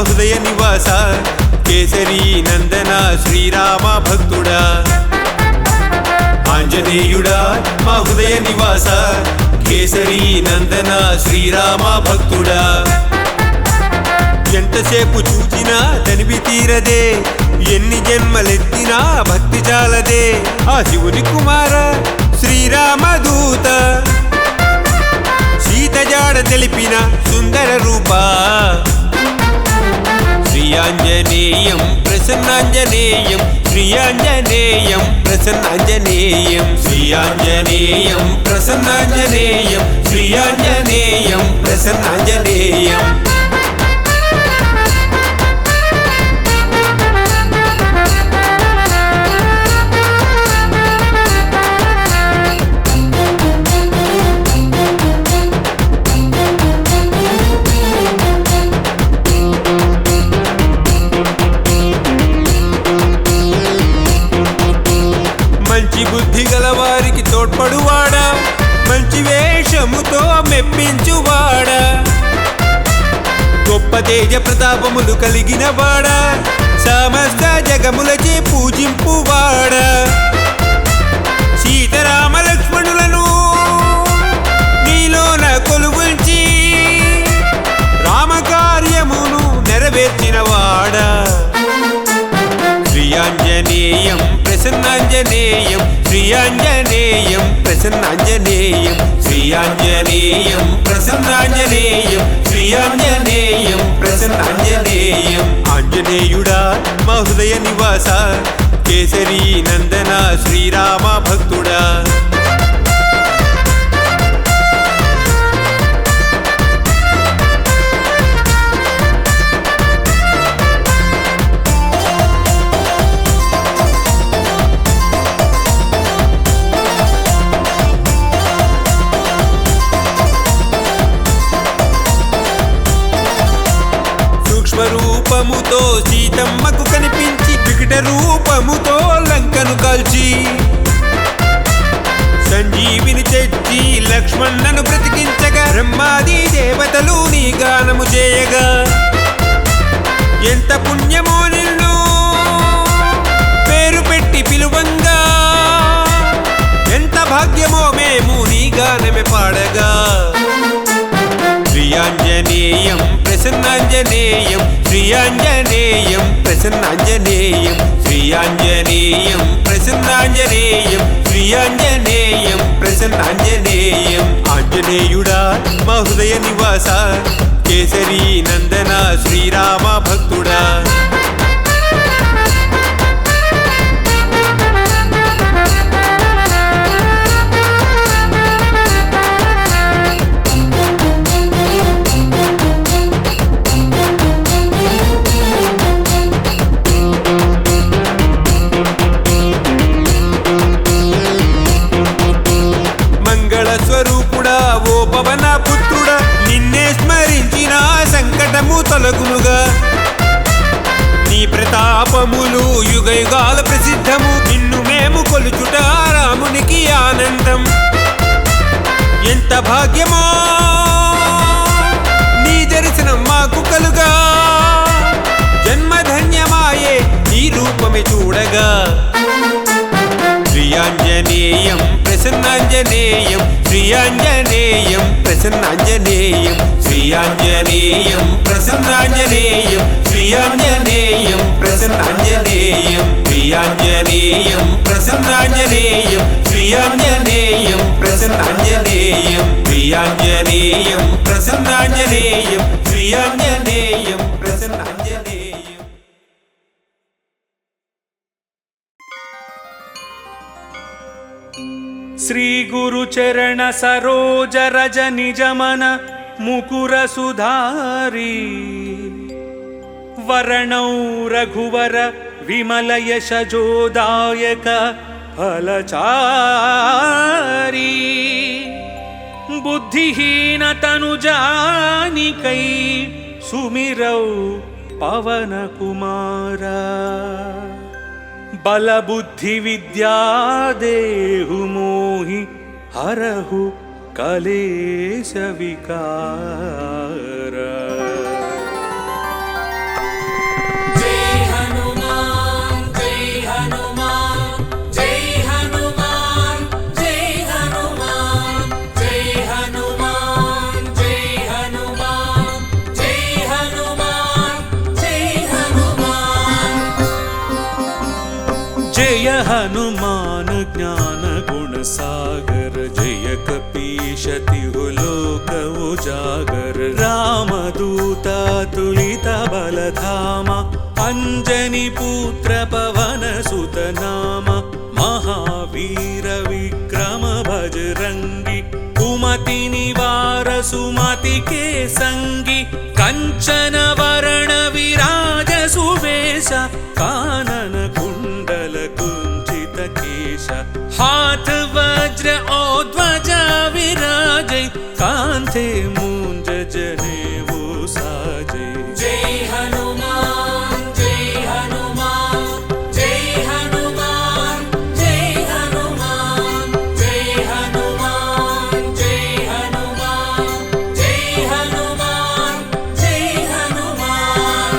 హృదయ నివాస కేసరీ నందన శ్రీరామ భక్తుడా ఆంజనేయుడా మా హృదయ నివాస కేసరీ నందన శ్రీరామ భక్తుడా ఎంతసేపు చూచినా తనివి తీరదే ఎన్ని జన్మలెత్తినా భక్తి చాలదే ఆ శివుని కుమార శ్రీరామదూత సీత జాడ తెలిపిన సుందర రూపా శ్రీయాంజనేయం ప్రసన్నాంజనేయం శ్రీయాంజనేయం ప్రసన్నాంజనేయం శ్రీయాంజనేయం ప్రసన్నాంజనేయం శ్రీయాంజనేయం ప్రసన్నాంజనేయం మంచి బుద్ధి గలవారికి తోడ్పడువాడా మంచి వేషముతో మెప్పించువాడా గొప్ప తేజ ప్రతాపములు కలిగిన వాడా సమస్త జగములచే పూజింపువాడా సీతారామ లక్ష్మణులను నీలోన కొలువుంచి రామకార్యమును నెరవేర్చిన వాడా శ్రీయాంజనేయం ప్రసన్నాంజనేయం శ్రీయాంజనేయం ప్రసన్నాంజనేయం శ్రీయాంజనేయం ప్రసన్నాంజనేయం శ్రీయాంజనేయం ప్రసన్నాంజనేయం ఆంజనేయుడా మా హృదయ నివాస కేసరీ నందన శ్రీరామ భక్తుడా రూపముతో సీతమ్మకు కనిపించి వికట రూపముతో లంకను కాల్చి సంజీవిని తెచ్చి లక్ష్మణ్ణను బ్రతికించగా బ్రహ్మాది దేవతలు నీ గానము చేయగా ఎంత పుణ్యమో నిన్ను పేరు పెట్టి పిలువంగా ఎంత భాగ్యమో మేము నీ గానమే పాడగా శ్రీయాంజనేయం ప్రసన్నాంజనేయం శ్రీయాంజనేయం ప్రసన్నాంజనేయం శ్రీయాంజనేయం ప్రసన్నాంజనేయం శ్రీయాంజనేయం ప్రసన్నాంజనేయం ఆంజనేయుడా మా హృదయ నివాస కేసరీ నందన శ్రీరామ భక్తుడా స్వరూపుడా ఓ పవన పుత్రుడా నిన్నే స్మరించిన సంకటము తొలగునుగా నీ ప్రతాపములు యుగ యుగాల ప్రసిద్ధము నిన్ను మేము కొలుచుట రామునికి ఆనందం ఎంత భాగ్యమో నీ దర్శనం మాకు కలుగా జన్మధన్యమాయే నీ రూపమే చూడగా శ్రీయాంజనేయం ప్రసన్నాంజనేయం శ్రీయాంజనేయం ప్రసన్నాంజనేయం శ్రీయాంజనేయం ప్రసన్నాంజనేయం శ్రీయాంజనేయం ప్రసన్నాంజనేయం శ్రీయాంజనేయం ప్రసన్నాంజనేయం శ్రీయాంజనేయం ప్రసన్నాంజనేయం శ్రీయాంజనేయం ప్రసన్నాంజనేయం శ్రీయాంజనేయం ప్రసన్నాంజనేయం శ్రీ గురు చరణ సరోజ రజ నిజమన ముకుర సుధారి వరణౌ రఘువర విమల యశజోదాయక ఫలచారి బుద్ధిహీన తను జానికై సుమిరౌ పవన కుమారా बल बुद्धि विद्या देहु मोहि हरहु कलेश विकार कपीशति लोक उजागर रामदूत तुलित बलधाम अंजनी पुत्र पवन सुत नाम महावीर विक्रम बजरंगी कुमति निवार सुमति के संगी कंचन वरण विराज सुवेश कानन कुंडल कुंचित केश हाथ वज्र औध्वजा विराजे कांधे मूंज जनेऊ साजे। जय हनुमान जय हनुमान जय हनुमान जय हनुमान जय हनुमान जय हनुमान जय हनुमान जय हनुमान।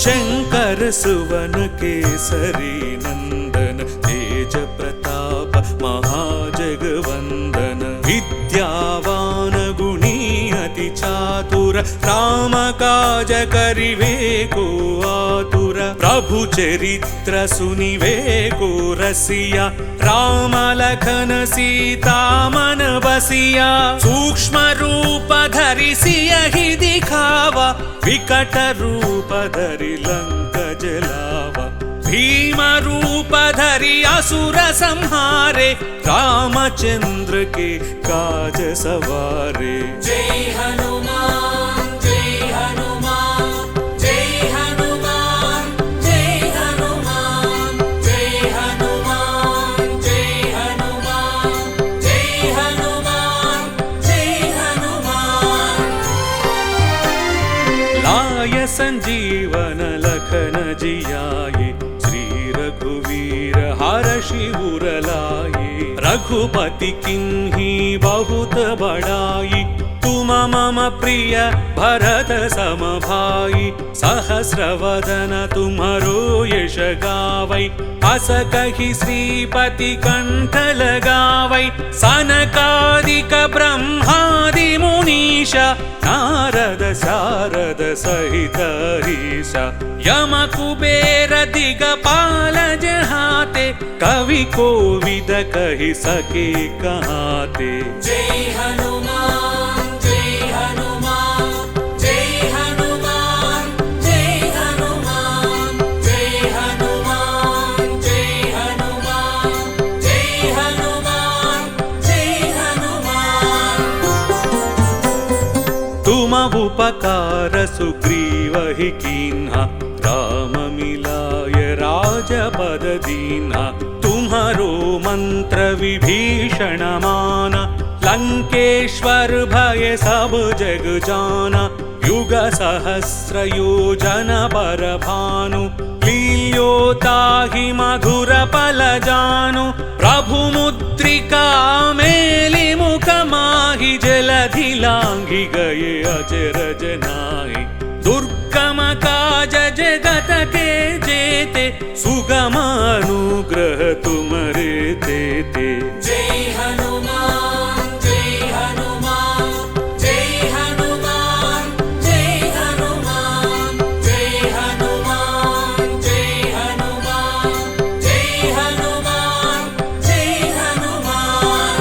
शंकर सुवन केसरी नंदन तेज प्रताप महाजगवंदन विद्यावान गुणी अति चातुर राम काज करिवे को आतुर प्रभु चरित्र सुनिवे को रसिया राम लखन सीता मन बसिया सूक्ष्म रूप धरि सियहि दिखावा विकट रूप धरि लंक जलावा भीम रूप धरि असुर संहारे रामचंद्र के काज सवारे। जय हनुमान जय हनुमान जय हनुमान जय हनुमान जय हनुमान जय हनुमान जय हनुमान जय हनुमान। लाय संजीवन लखन जियाये श्री रघुवीर हर्षि उर लाये रघुपति किन्ही बहुत बड़ाई तुम मम प्रिय भरत सम भाई सहस्रवदन तुम्हरो यश गावै अस कहि श्रीपति कंठ लगावै सनकादिक ब्रह्मादि मुनीश नारद शारद सहित हरीश यम कुबेर दिगपाल जहाते कवि कोविद कहि सके कहाते। जय हनुमान जय हनुमान जय हनुमान जय हनुमान जय हनुमान जय हनुमान जय हनुमान जय हनुमान। तुम उपकार सुग्रीव ही कीन्हा राम मिलाय राजपद दीन्हा तुम्हारो मंत्र विभीषण माना लंकेश्वर भय सब जग जाना युग सहस्र योजन पर भानु लील्योताहि मधुर पल जानु प्रभु मुद्रिका मेलि मुख माहि जलधि लांघि गए अजरज नाहि दुर्गम काज जगत के जेते सुगम अनुग्रह तुमरे तेते। जय हनुमान जय हनुमान जय हनुमान जय हनुमान जय हनुमान जय हनुमान जय हनुमान जय हनुमान।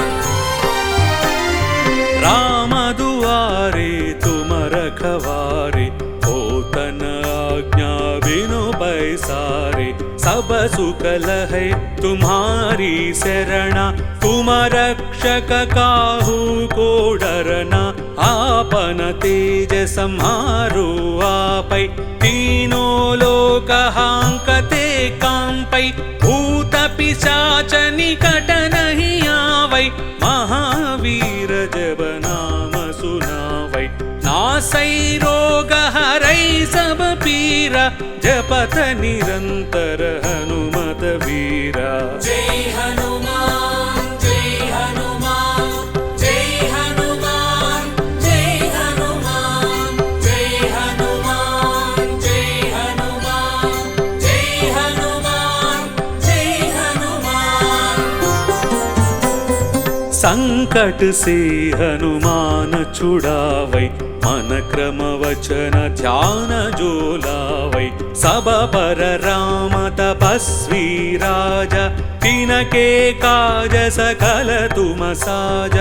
राम दुआरे तुम रखवारे होतन आज्ञा बिनु पैसारे सब सुख लहै तुम्हारी शरणा तुम रक्षक काहू को डरना आपन तेज सम्हारो आपै तीनों लोक हांकते कांपै भूत पिशाच निकट नहीं आवै महावीर जब नाम सुनावै नासै रोग हरै सब पीरा जपत निरंतर हनुमत वीरा। जय हनुमान जय हनुमान जय हनुमान जय हनुमान जय हनुमान जय हनुमान जय हनुमान जय हनुमान। संकट से हनुमान छुड़ावै मन क्रम वचन ध्यान जो लावै सब पर राम तपस्वी राजा तिनके काज सकल तुम साज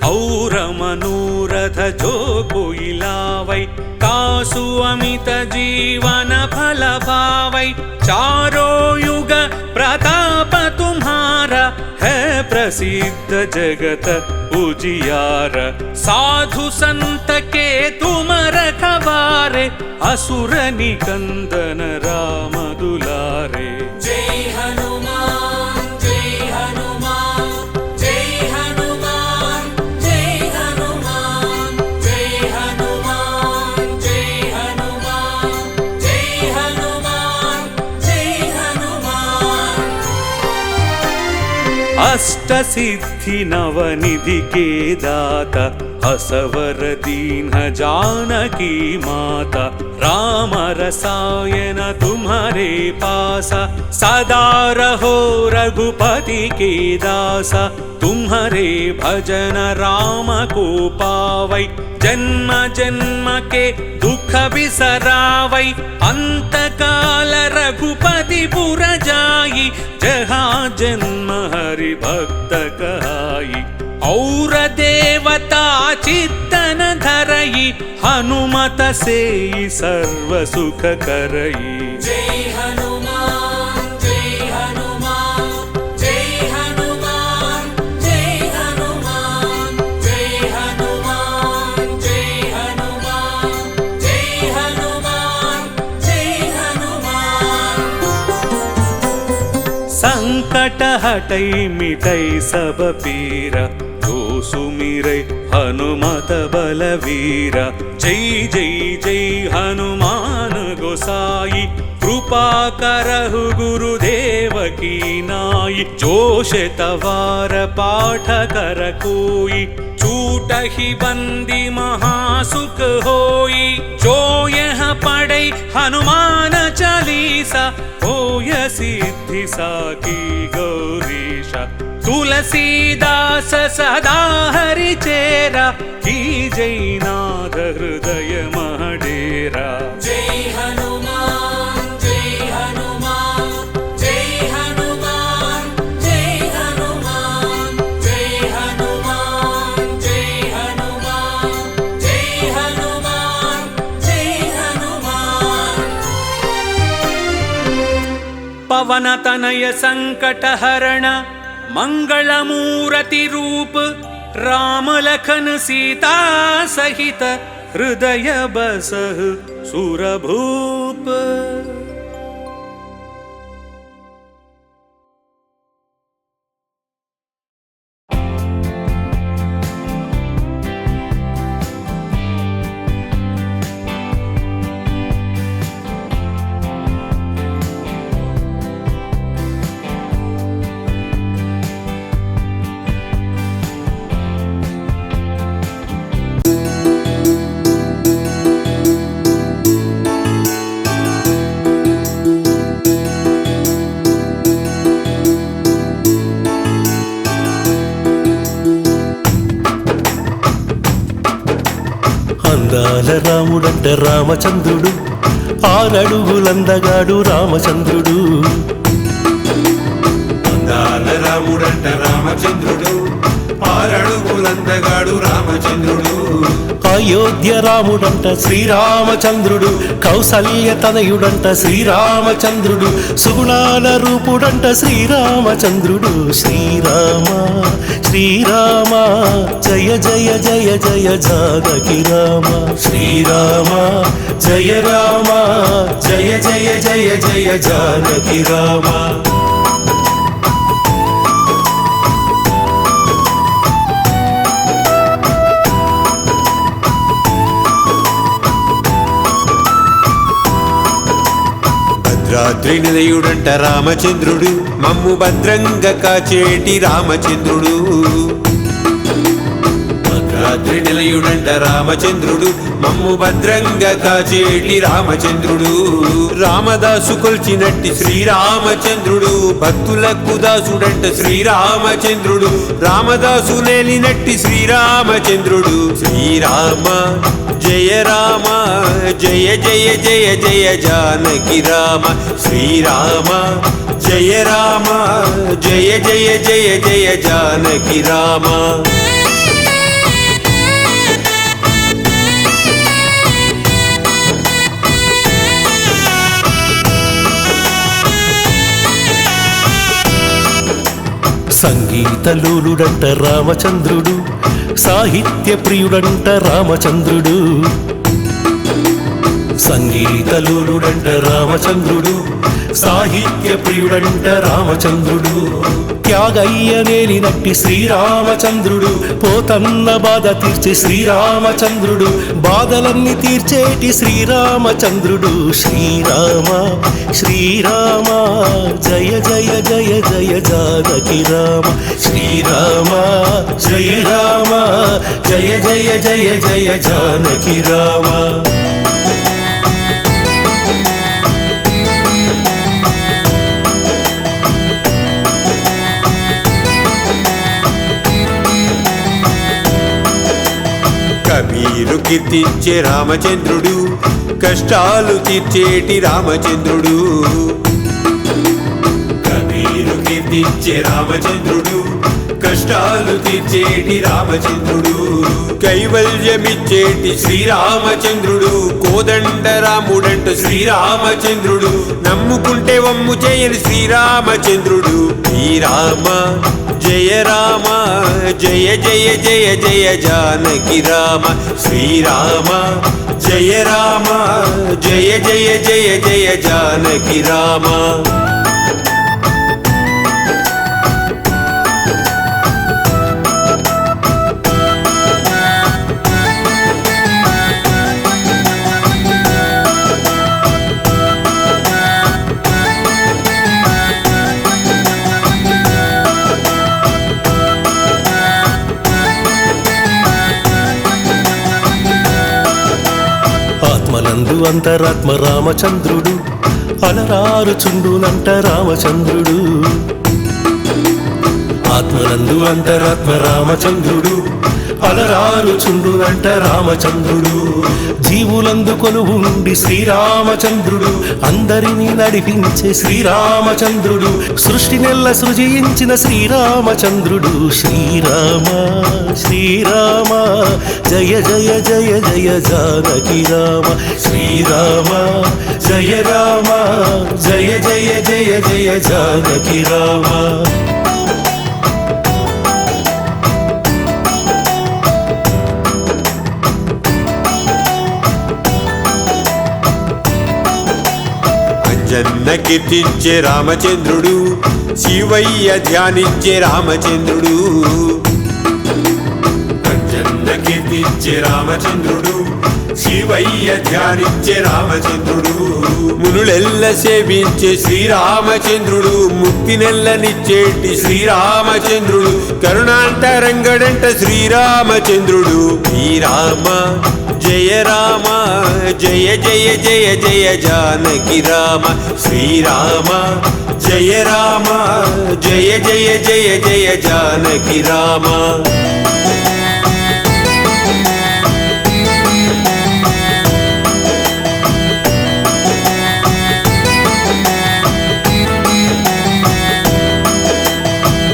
और मनोरथ जो कोई लावै कासु अमित जीवन फल पावै चारों युग प्रताप तुम्हारा है प्रसिद्ध जगत उजियार साधु संत के तुम रखवारे असुर निकंदन राम दुलारे। जय हनुमान जय हनुमान जय हनुमान जय हनुमान जय हनुमान जय हनुमान जय हनुमान जय हनुमान। अष्ट सिद्धि नवनिधि के दाता असवर दीन जानकी माता राम रसायन तुम्हारे पासा सदा रहो रघुपति के दासा तुम्हारे भजन राम को पावै जन्म जन्म के दुख बिसरावै अंत काल रघुपति पुर जाई जहाँ जन्म हरि भक्त कहाई और देवता चित्तन धरई हनुमत से सर्व सुख करई। जय हनुमान जय हनुमान जय हनुमान जय हनुमान जय हनुमान जय हनुमान जय हनुमान जय हनुमान। संकट हटई मिटई सब पीरा जो सुमिरै हनुमत बलवीरा जय जय जय हनुमान गोसाई कृपा करहु गुरुदेव की नाई जोश तवार पाठ कर कोई छूटहि बंदी महासुख होई जो यह पढ़ै हनुमान चालीसा होय सिद्धि साकी गौरीशा तुलसीदास सदा हरि चेरा की जय नाथ हृदय महडेरा। जय हनुमान जय हनुमान जय हनुमान जय हनुमान जय हनुमान जय हनुमान जय हनुमान जय हनुमान। पवन तनय संकट हरण मंगल मूर्ति रूप राम लखन सीता सहित हृदय बसहु सुरभूप। అందాల రాముడంట రామచంద్రుడు ఆరడుగులందగాడు రామచంద్రుడు అందాల రాముడంట రామచంద్రుడు ఆరడుగులందగాడు రామచంద్రుడు అయోధ్య రాముడంట శ్రీరామచంద్రుడు కౌసల్య తనయుడంట శ్రీరామచంద్రుడు సుగుణాల రూపుడంట శ్రీరామచంద్రుడు శ్రీరామ శ్రీరామ జయ జయ జయ జయ జానకి రామ శ్రీరామ జయ రామ జయ జయ జయ జయ జానకి రామ భద్రాద్రి నిలయుడంట రామచంద్రుడు మమ్ము భద్రంగా కాచేటి రామచంద్రుడు భద్రాద్రి నిలయుడంట రామచంద్రుడు మమ్ము భద్రంగా కాచేటి రామచంద్రుడు రామదాసు కొల్చినట్టి శ్రీరామచంద్రుడు భక్తులకు దాసుడంట శ్రీరామచంద్రుడు రామదాసు నేలినట్టి శ్రీరామచంద్రుడు శ్రీరామ జయ రామ జయ జయ జయ జయ జానకి రామ శ్రీరామ జయ రామ జయ జయ జయ జయ జానకి రామ సంగీతలోలుడంట రామచంద్రుడు, సాహిత్య ప్రియుడంట రామచంద్రుడు. సంగీతలోలుడంట రామచంద్రుడు, సాహిత్య ప్రియుడంట రామచంద్రుడు. త్యాగయ్య నేలినట్టి శ్రీరామచంద్రుడు, పోతన్న బాధ తీర్చే శ్రీరామచంద్రుడు, బాధలన్నీ తీర్చేటి శ్రీరామచంద్రుడు. శ్రీరామ శ్రీరామ జయ జయ జయ జయ జానకి రామ. శ్రీరామ జయ రామ జయ జయ జయ జయ జానకి రామ. కబీరు కీర్తించే రామచంద్రుడు, కష్టాలు తీర్చేటి రామచంద్రుడు. కబీరు కీర్తించే రామచంద్రుడు, కష్టాలు తీర్చేటి రామచంద్రుడు. కైవల్యమిచ్చేటి శ్రీరామచంద్రుడు, కోదండ రాముడంట శ్రీరామచంద్రుడు. నమ్ముకుంటే వమ్ము చేయని శ్రీరామచంద్రుడు. శ్రీరామ జయ రామ జయ జయ జయ జయ జానకి రామ. శ్రీరామ జయ రామ జయ జయ జయ జయ జానకి రామ. ఆత్మలందు అంతరాత్మ రామచంద్రుడు, అలరారుచుండునంట రామచంద్రుడు. ఆత్మనందు అంతరాత్మ రామచంద్రుడు, అలరారుచుండునంట రామచంద్రుడు. జీవులందు కొలువుండి శ్రీరామచంద్రుడు, అందరినీ నడిపించే శ్రీరామచంద్రుడు. సృష్టి నెల్ల సృజించిన శ్రీరామచంద్రుడు. శ్రీరామ శ్రీరామ జయ జయ జయ జయ జానకి రామ. శ్రీరామ జయ రామ జయ జయ జయ జయ జానకి రామ. జన్న కీర్తించే రామచంద్రుడు, శివయ్య ధ్యానించే రామచంద్రుడు. జన్న కీర్తించే రామచంద్రుడు, శివయ్య ధ్యానించే రామచంద్రుడు. మునులెల్ల సేవించే శ్రీరామచంద్రుడు, ముక్తి నెల్లనిచ్చేటి శ్రీరామచంద్రుడు. కరుణాంతరంగడంట శ్రీరామచంద్రుడు. శ్రీరామ జయ రామ జయ జయ జయ జయ జానకి రామ. శ్రీరామ జయ రామ జయ జయ జయ జయ జానకి రామ.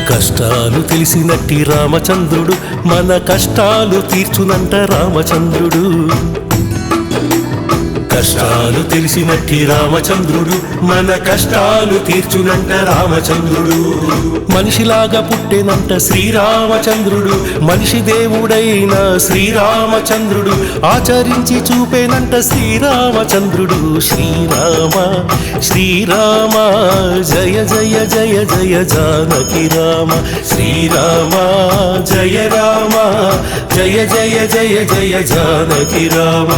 కష్టాలు తెలిసినట్టి రామచంద్రుడు, మన కష్టాలు తీర్చునంట రామచంద్రుడు. కష్టాలు తెలిసినట్టి రామచంద్రుడు, మన కష్టాలు తీర్చునంట రామచంద్రుడు. మనిషిలాగా పుట్టేనంట శ్రీరామచంద్రుడు, మనిషి దేవుడైన శ్రీరామచంద్రుడు. ఆచరించి చూపేనంట శ్రీరామచంద్రుడు. శ్రీరామ శ్రీరామ జయ జయ జయ జయ జానకి రామ. శ్రీరామ జయ రామ జయ జయ జయ జయ జానకి రామ.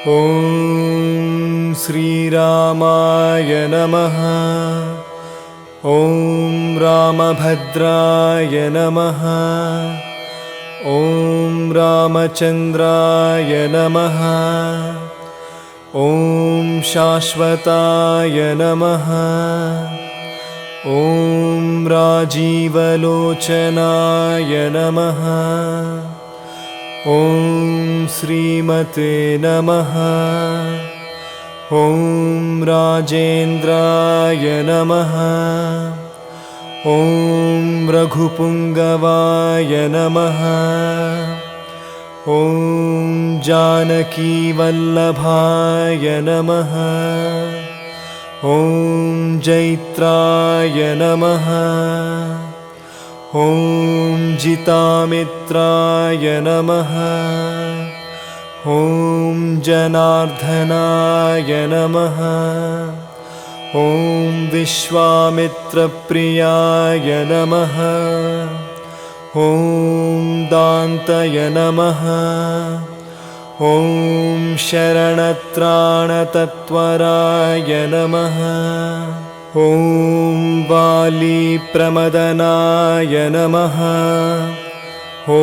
ॐ श्रीरामाय नमः। ॐ रामभद्राय नमः। ॐ रामचन्द्राय नमः। ॐ शाश्वताय नमः। ॐ राजीवलोचनाय नमः। ॐ श्रीमते नमः। ॐ राजेन्द्राय नमः। ॐ रघुपुङ्गवाय नमः। ॐ जानकीवल्लभाय नमः। ॐ जैत्राय नमः। ॐ जितामित्राय नमः। ॐ जनार्दनाय नमः। ॐ विश्वामित्रप्रियाय नमः। ॐ दान्तय नमः। ॐ शरणत्राणतत्वराय नमः। ॐ वालीप्रमदनाय नमः। ॐ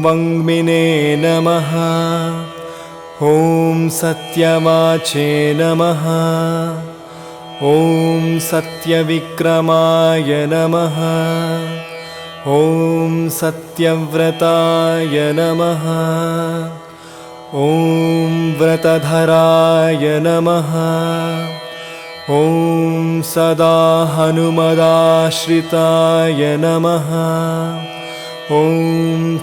वङ्मिने नमः। ॐ सत्यवाचे नमः। ॐ सत्यविक्रमाय नमः। ॐ सत्यव्रताय नमः। ॐ व्रतधराय नमः। ॐ सदा हनुमदाश्रिताय नमः। ॐ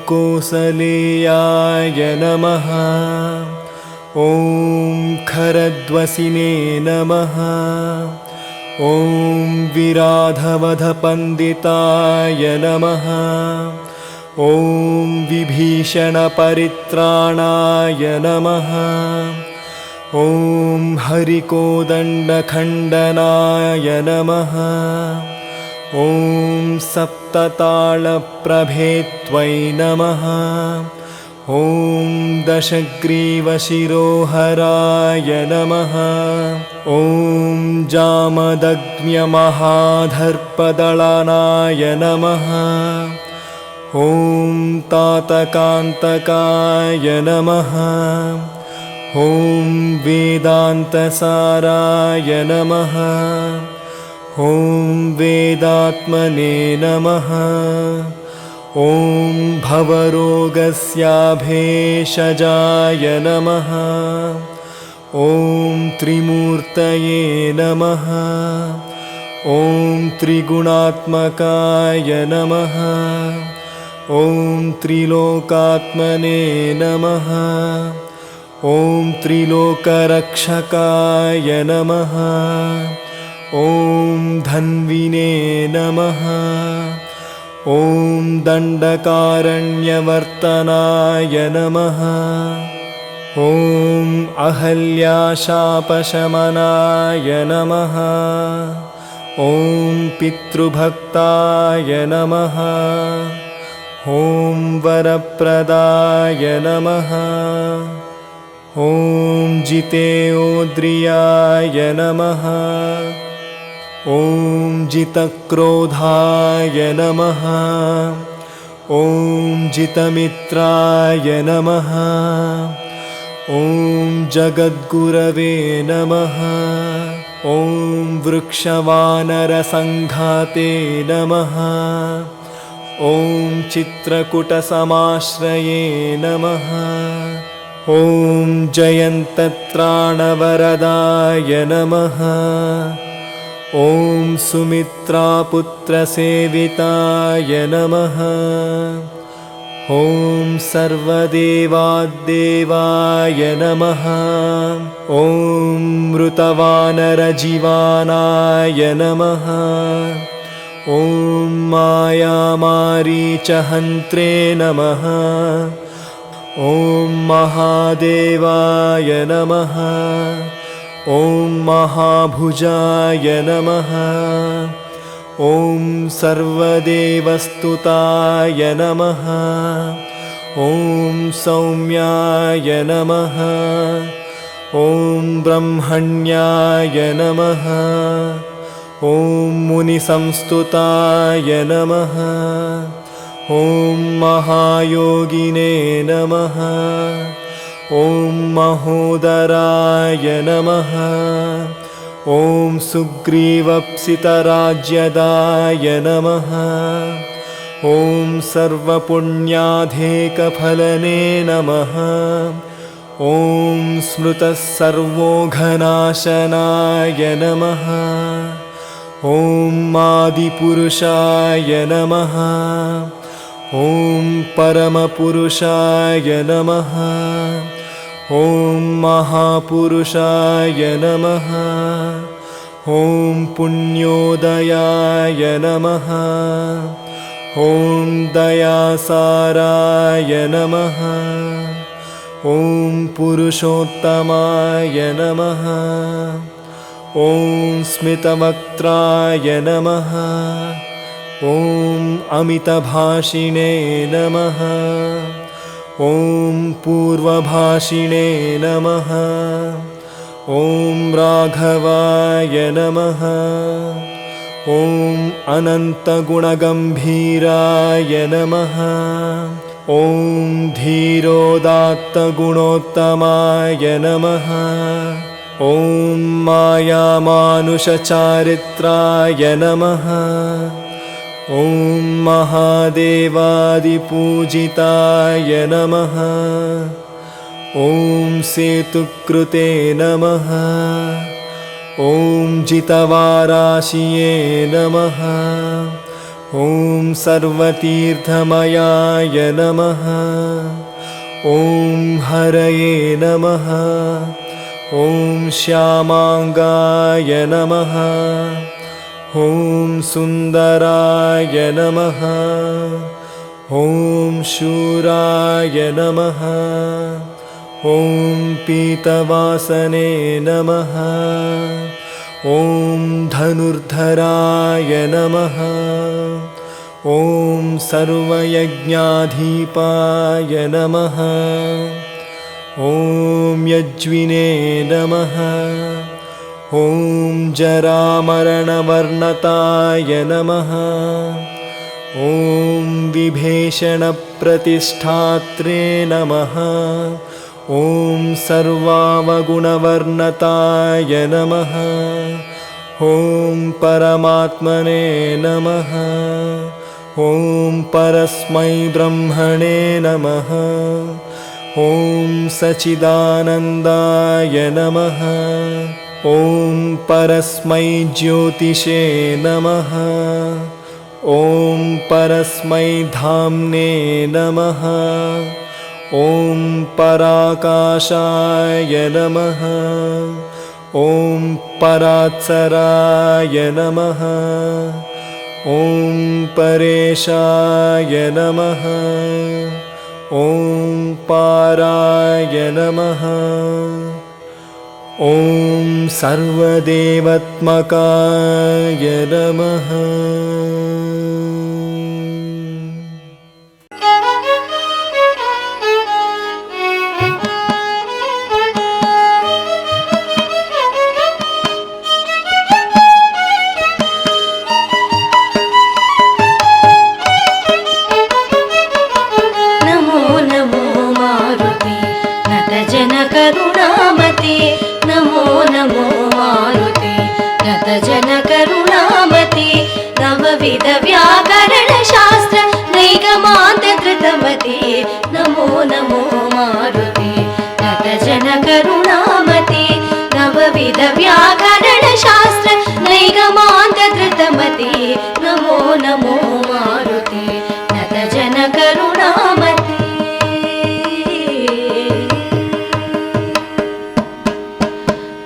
कोसलेयाय नमः। ॐ खरध्वसिने नमः। ॐ विराधवधपण्डिताय नमः। ॐ विभीषणपरित्राणाय नमः। ॐ हरिकोदण्डखण्डनाय नमः। ॐ सप्तताळप्रभेत्वै नमः। ॐ दशग्रीवशिरोहराय नमः। ॐ जामदग्न्यमहाधर्पदलनाय नमः। ॐ तातकान्तकाय नमः। ॐ वेदान्तसाराय नमः। ॐ वेदात्मने नमः। ॐ भवरोगस्याभेषजाय नमः। ॐ त्रिमूर्तये नमः। ॐ त्रिगुणात्मकाय नमः। ॐ त्रिलोकात्मने नमः। ॐ त्रिलोकरक्षकाय नमः। ॐ धन्विने नमः। ॐ दण्डकारण्यवर्तनाय नमः। ॐ अहल्याशापशमनाय नमः। ॐ पितृभक्ताय नमः। ॐ वरप्रदाय नमः। ॐ जितेन्द्रियाय नमः। ॐ जितक्रोधाय नमः। ॐ जितमित्राय नमः। ॐ जगद्गुरवे नमः। ॐ वृक्षवानरसङ्घाते नमः। ॐ चित्रकूटसमाश्रये नमः। ॐ जयन्तत्राणवरदाय नमः। ॐ सुमित्रापुत्रसेविताय नमः। ॐ सर्वदेवाद्देवाय नमः। ॐ मृतवानरजीवानाय नमः। ॐ मायामारीचहन्त्रे नमः। ॐ महादेवाय नमः। ॐ महाभुजाय नमः। ॐ सर्वदेवस्तुताय नमः। ॐ सौम्याय नमः। ॐ ब्रह्मण्याय नमः। ॐ मुनिसंस्तुताय नमः। ॐ महायोगिने नमः। ॐ महोदराय नमः। ॐ सुग्रीवप्सितराज्यदाय नमः। ॐ सर्वपुण्याधेकफलने नमः। ॐ स्मृतः सर्वोघनाशनाय नमः। ॐ आदिपुरुषाय नमः। ॐ परमपुरुषाय नमः। ॐ महापुरुषाय नमः। ॐ पुण्योदयाय नमः। ॐ दयासाराय नमः। ॐ पुरुषोत्तमाय नमः। ॐ स्मितवक्त्राय नमः। ॐ अमितभाषिणे नमः। ॐ पूर्वभाषिणे नमः। ॐ राघवाय नमः। ॐ अनन्तगुणगम्भीराय नमः। ॐ धीरोदात्तगुणोत्तमाय नमः। ॐ मायामानुषचारित्राय नमः। ॐ महादेवादिपूजिताय नमः। ॐ सेतुकृते नमः। ॐ जितवाराशिये नमः। ॐ सर्वतीर्थमयाय नमः। ॐ हरये नमः। ॐ श्यामाङ्गाय नमः। ॐ सुन्दराय नमः। ॐ शूराय नमः। ॐ पीतवासने नमः। ॐ धनुर्धराय नमः। ॐ सर्वयज्ञाधिपाय नमः। ॐ यज्विने नमः। ॐ जरामरणवर्णताय नमः। ॐ विभीषणप्रतिष्ठात्रे नमः। ॐ सर्वावगुणवर्णताय नमः। ॐ परमात्मने नमः। ॐ परस्मै ब्रह्मणे नमः। ॐ सच्चिदानन्दाय नमः। ॐ परस्मै ज्योतिषे नमः। ॐ परस्मै धाम्ने नमः। ॐ पराकाशाय नमः। ॐ परात्सराय नमः। ॐ परेशाय नमः। ॐ पाराय नमः। ॐ सर्वदेवत्मकाय नमः। नमो नमो मारुते नतजनकरुणामते। नमो नमो मारुते नतजनकरुणामते। नवविधव्याकरणशास्त्र नैगमान्तधृतमते। नमो नमो मारुते नतजनकरुणामते। नवविधव्याकरणशास्त्र नैगमान्तधृतमते। नमो नमो मारुते नतजनकरुणामते।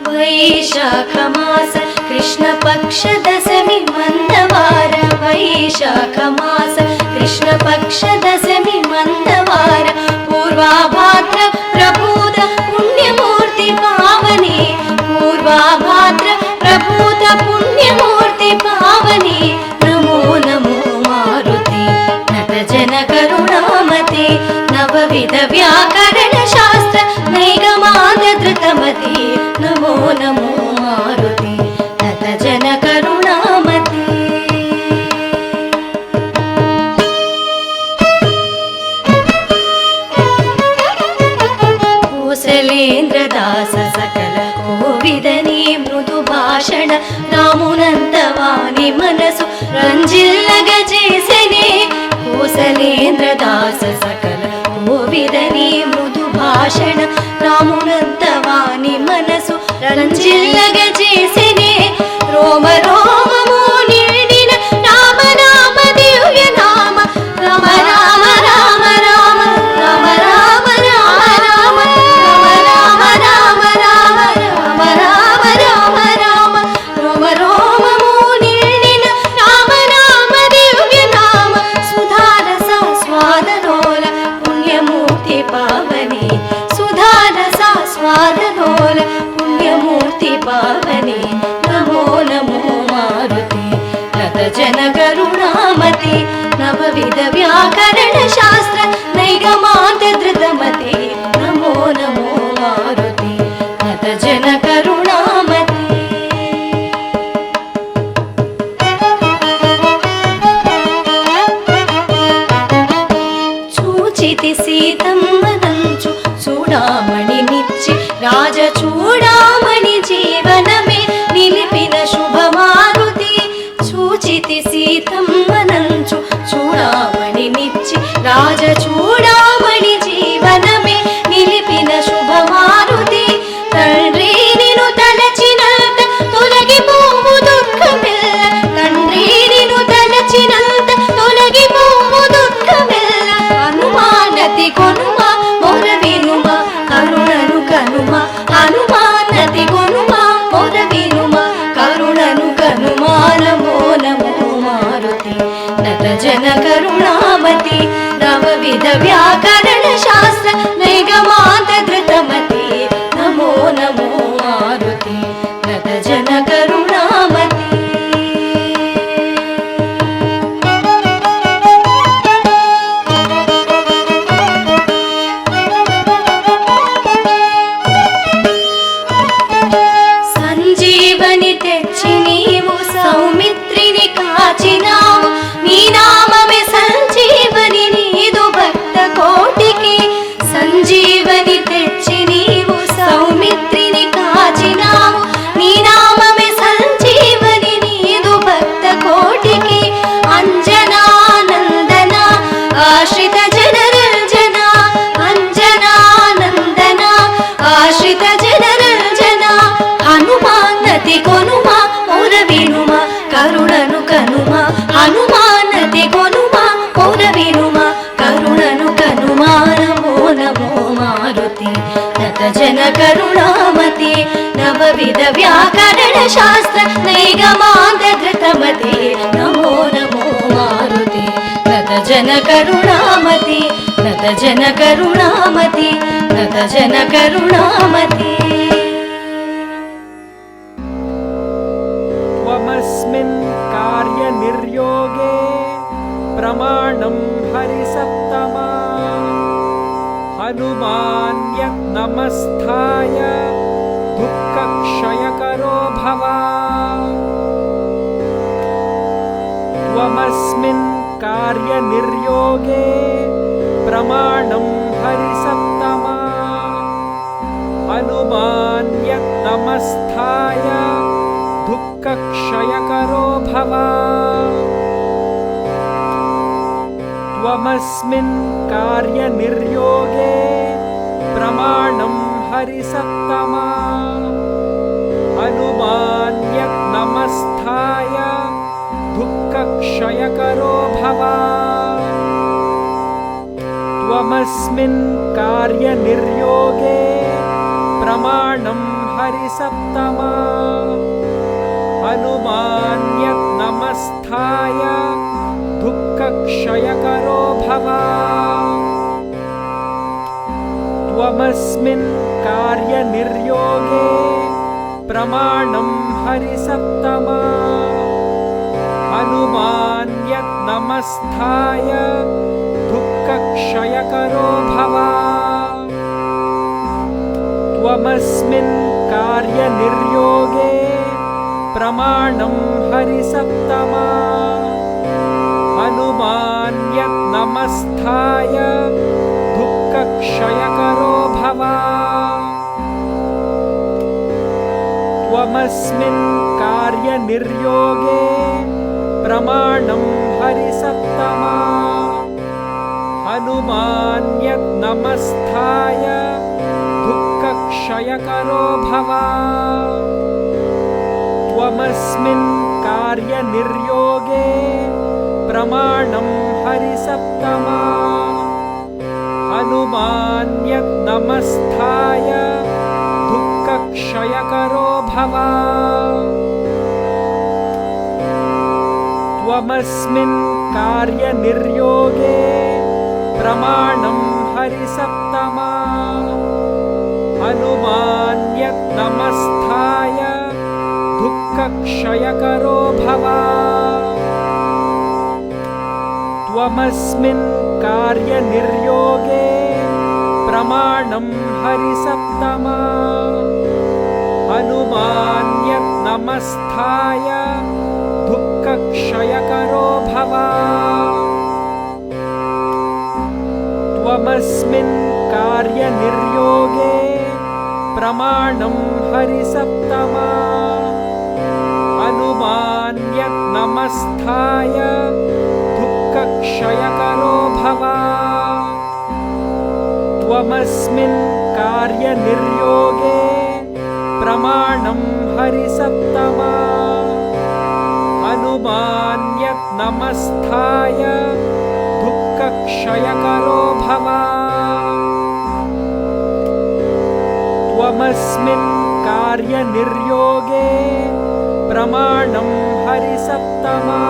वैशाखमास कृष्णपक्ष दशमी मंदवार। वैशाखमास कृष्णपक्ष दशमी मंदवार। पूर्वाभाद्र प्रभूत पुण्यमूर्ति पावनी। पूर्वाभाद्र प्रभूत पुण्यमूर्ति पावनी। नमो नमो मारुते नतजनकरुणामते। नवविध व्याकरणशास्त्र नैगमान्तधृतमते। नमो नमो मारुते नतजनकरुणामते। శ్వాస సకల కోవిదని మృదు భాషణ రామునంత వాని మనసు రంజిల్లగ చేసినే రోమ రోమము నిండిన రామ రామ దివ్య నామ రామ రామ రామ రామ రామ రామ రామ రామ రామ రామ రామ రామ రామ రామ రామ రోమ రోమము నిండిన రామ రామ దివ్య నామ సుధారస స్వాదనోల పుణ్యమూర్తి పావని సుధారస స్వాదనోల పుణ్యమూర్తి పావని నమో నమో మారుతి నత జన కరుణామతి నవవిధ వ్యాకరణ శాస్త్ర నైగమాంత ధృతమతి నమో నమో మారుతి నత జన కరుణామతి చూచితి సీతమ్మనంచు చూడామణి నిచ్చి రాజ చూడామణి జీవనమే నిలిపిన శుభమారుతి చూచితి సీతమ్మనంచు చూడామణి నిచ్చి రాజ చూడామణి జీవనమే నిలిపిన శుభమారుతి తండ్రి నిను తలచినంత తొలగిపోవు దుఃఖమెల్ల తండ్రి నిను తలచినంత తొలగిపోవు దుఃఖమెల్ల హనుమానతి కొనుమా మొర వినుమా కరుణను కనుమా హనుమానతి కొనుమా మొర వినుమా కరుణను కనుమా నమో నమో మారుతి నత జన కరుణామతి నవవిధ వ్యాకరణ శాస్త్ర నైగమాంత ధృతమతి నమో నమో మారుతి నత జన కరుణామతి సంజీవని తెచ్చి నీవు సౌమిత్రిని కాచినావు నీ నామమే సంజీవని నీదు భక్త కోటికి సంజీవని తెచ్చి నీవు సౌమిత్రిని కాచినావు నీ నామమే సంజీవని నీదు భక్త కోటికి అంజనానందన ఆశ్రిత జనరంజన అంజనానందన ఆశ్రిత జనరంజన హనుమానతి కొనుమా మొర వినుమా కరుణను కనుమా హనుమానతి కొనుమా మొర వినుమా కరుణను కనుమా నమో నమో మారుతి నత జన కరుణామతి నవవిధ వ్యాకరణ శాస్త్ర నైగమాంత ధృతమతి నమో నమో మారుతి నత జన కరుణామతి నత జన కరుణామతి నత జన కరుణామతి त्वमस्मिन् कार्यनिर्योगे प्रमाणं हरिसप्तमा हनुमान्यनमस्थाय दुःखक्षयकरो भव त्वमस्मिन् कार्यनिर्योगे प्रमाणं हरिसप्तमा हनुमान्यनमस्थाय दुःखक्षयकरो भव त्वमस्मिन् कार्यनिर्योगे प्रमाणं हरिसप्तमा हनुमान्यनमस्थाय दुःखक्षयकरो भव त्वमस्मिन् कार्यनिर्योगे प्रमाणं हरिसप्तमा हनुमान्यनमस्थाय दुःखक्षयकरो भव त्वमस्मिन् कार्यनिर्योगे प्रमाणं हरिसप्तमा हनुमान्यनमस्थाय दुःखक्षयकरो भव त्वमस्मिन् कार्यनिर्योगे प्रमाणं हरिसप्तमा हनुमान्यनमस्थाय दुःखक्षयकरो भव त्वमस्मिन् कार्यनिर्योगे प्रमाणं हरिसप्तमा हनुमान्यनमस्थाय हनुमान्यत् नमस्थाय दुःखक्षयकरो भव त्वमस्मिन् कार्यनिर्योगे प्रमाणं हरिसप्तमा हनुमान्यत् नमस्थाय दुःखक्षयकरो भव त्वमस्मिन् कार्यनिर्योगे प्रमाणं हरिसप्तमा हनुमान्यत् नमस्थाय दुःखक्षयकरो भव त्वमस्मिन् कार्यनिर्योगे प्रमाणं हरिसप्तमा हनुमान्यत् नमस्थाय दुःखक्षयकरो भव त्वमस्मिन् कार्यनिर्योगे प्रमाणं हरिसप्तमा हनुमान्यत् नमस्थाय दुःखक्षयकरो भव त्वमस्मिन् कार्यनिर्योगे प्रमाणं हरिसप्तमा हनुमान्यत् नमस्थाय दुःखक्षयकरो भव त्वमस्मिन् कार्यनिर्योगे प्रमाणं हरिसप्तमा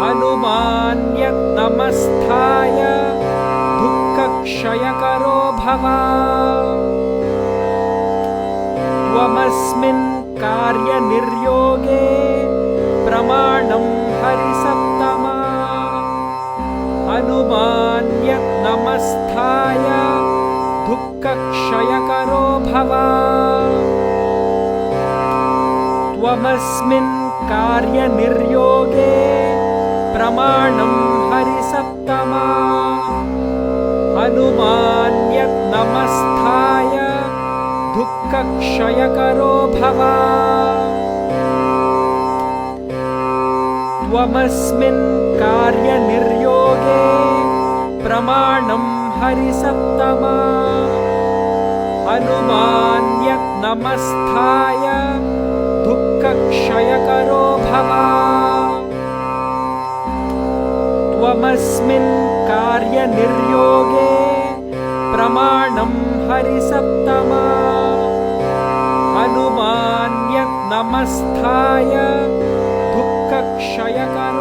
हनुमान्यत् नमस्थाय दुःखक्षयकरो भव त्वमस्मिन् कार्यनिर्योगे प्रमाणं हरिसप्तमा हनुमान्यत् नमस्थाय दुःखक्षयकरो भव त्वमस्मिन् कार्यनिर्योगे प्रमाणं हरिसप्तमा हनुमान्यत् नमस्थाय दुःखक्षयकरो भव त्वमस्मिन् कार्यनिर्योगे प्रमाणं हरिसप्तमा हनुमान्यत् नमस्थाय दुःखक्षयकरो भव त्वमस्मिन् कार्यनिर्योगे प्रमाणं हरिसप्तमा हनुमान्यत् नमस्थाय दुःखक्षयकरो